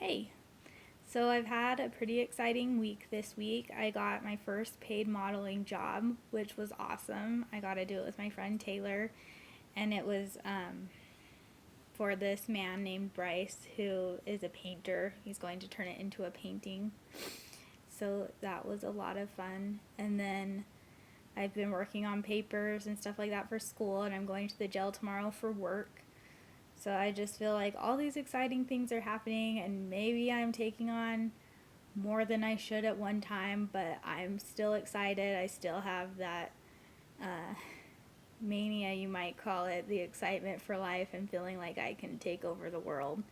Hey, so I've had a pretty exciting week this week. I got my first paid modeling job, which was awesome. I got to do it with my friend Taylor, and it was for this man named Bryce who is a painter. He's going to turn it into a painting. So that was a lot of fun. And then I've been working on papers and stuff like that for school, and I'm going to the jail tomorrow for work. So I just feel like all these exciting things are happening, and maybe I'm taking on more than I should at one time, but I'm still excited. I still have that uh, mania, you might call it, the excitement for life and feeling like I can take over the world.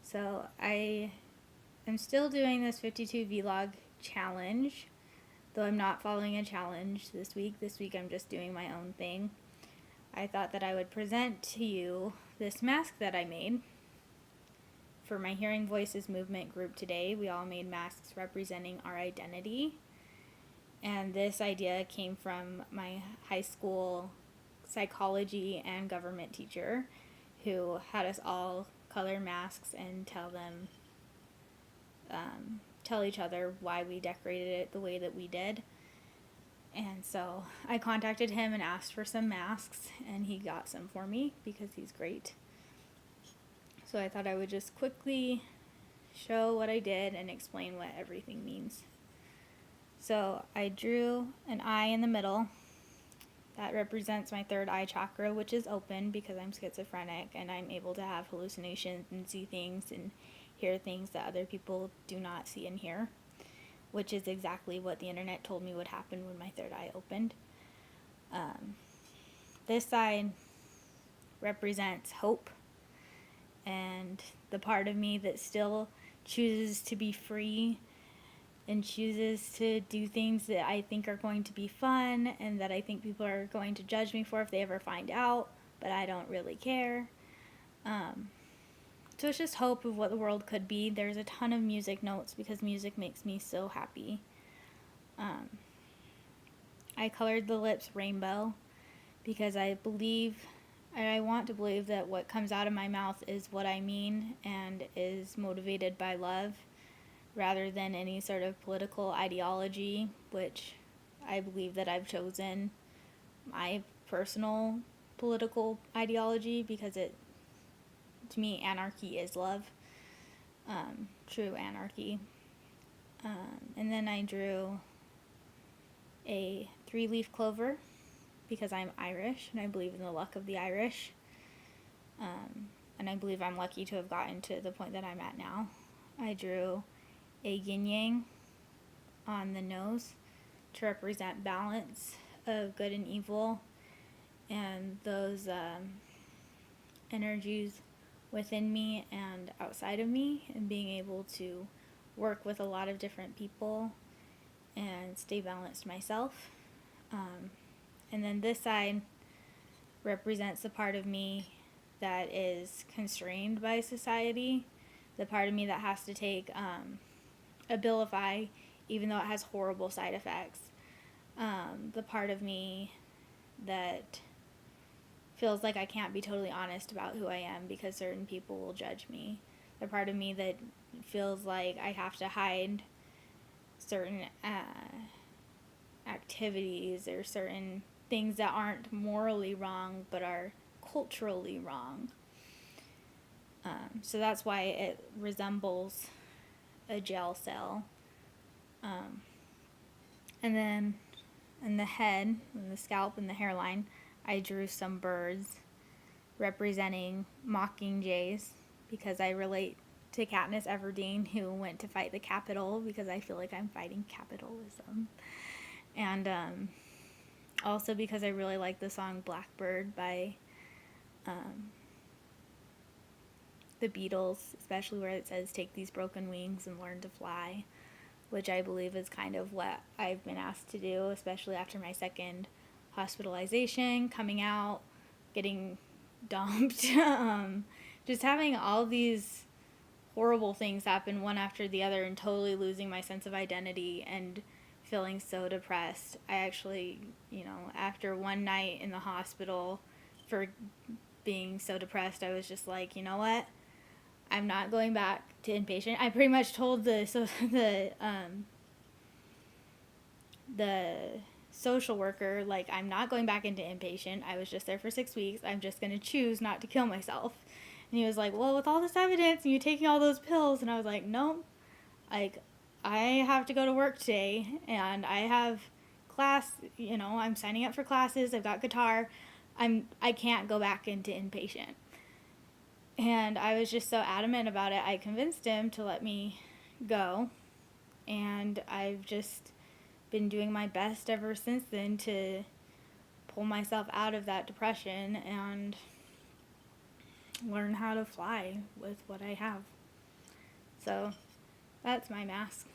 So I am still doing this 52 vlog challenge, though I'm not following a challenge this week. This week I'm just doing my own thing. I thought that I would present to you this mask that I made for my Hearing Voices movement group today. We all made masks representing our identity. And this idea came from my high school psychology and government teacher who had us all color masks and tell each other why we decorated it the way that we did. And so I contacted him and asked for some masks, and he got some for me because he's great. So I thought I would just quickly show what I did and explain what everything means. So I drew an eye in the middle. That represents my third eye chakra, which is open because I'm schizophrenic and I'm able to have hallucinations and see things and hear things that other people do not see and hear, which is exactly what the internet told me would happen when my third eye opened. This side represents hope and the part of me that still chooses to be free and chooses to do things that I think are going to be fun and that I think people are going to judge me for if they ever find out, but I don't really care. So it's just hope of what the world could be. There's a ton of music notes because music makes me so happy. I colored the lips rainbow because I want to believe that what comes out of my mouth is what I mean and is motivated by love rather than any sort of political ideology, which I believe that I've chosen my personal political ideology because to me, anarchy is love, true anarchy. And then I drew a 3-leaf clover because I'm Irish and I believe in the luck of the Irish. And I believe I'm lucky to have gotten to the point that I'm at now. I drew a yin yang on the nose to represent balance of good and evil and those energies within me and outside of me, and being able to work with a lot of different people and stay balanced myself. And then this side represents the part of me that is constrained by society, the part of me that has to take Abilify even though it has horrible side effects, the part of me that feels like I can't be totally honest about who I am because certain people will judge me, the part of me that feels like I have to hide certain activities or certain things that aren't morally wrong but are culturally wrong. So that's why it resembles a jail cell. And then in the head, and the scalp, and the hairline, I drew some birds representing mockingjays because I relate to Katniss Everdeen, who went to fight the Capitol, because I feel like I'm fighting capitalism. And also because I really like the song Blackbird by the Beatles, especially where it says, "Take these broken wings and learn to fly," which I believe is kind of what I've been asked to do, especially after my second hospitalization, coming out, getting dumped, just having all these horrible things happen one after the other and totally losing my sense of identity and feeling so depressed. I actually, after one night in the hospital for being so depressed, I was just like, you know what? I'm not going back to inpatient. I pretty much told the social worker, like, I'm not going back into inpatient. I was just there for 6 weeks. I'm just going to choose not to kill myself. And he was like, well, with all this evidence and you taking all those pills. And I was like, no, like, I have to go to work today and I have class, I'm signing up for classes. I've got guitar. I can't go back into inpatient. And I was just so adamant about it. I convinced him to let me go. And I've just been doing my best ever since then to pull myself out of that depression and learn how to fly with what I have. So that's my mask.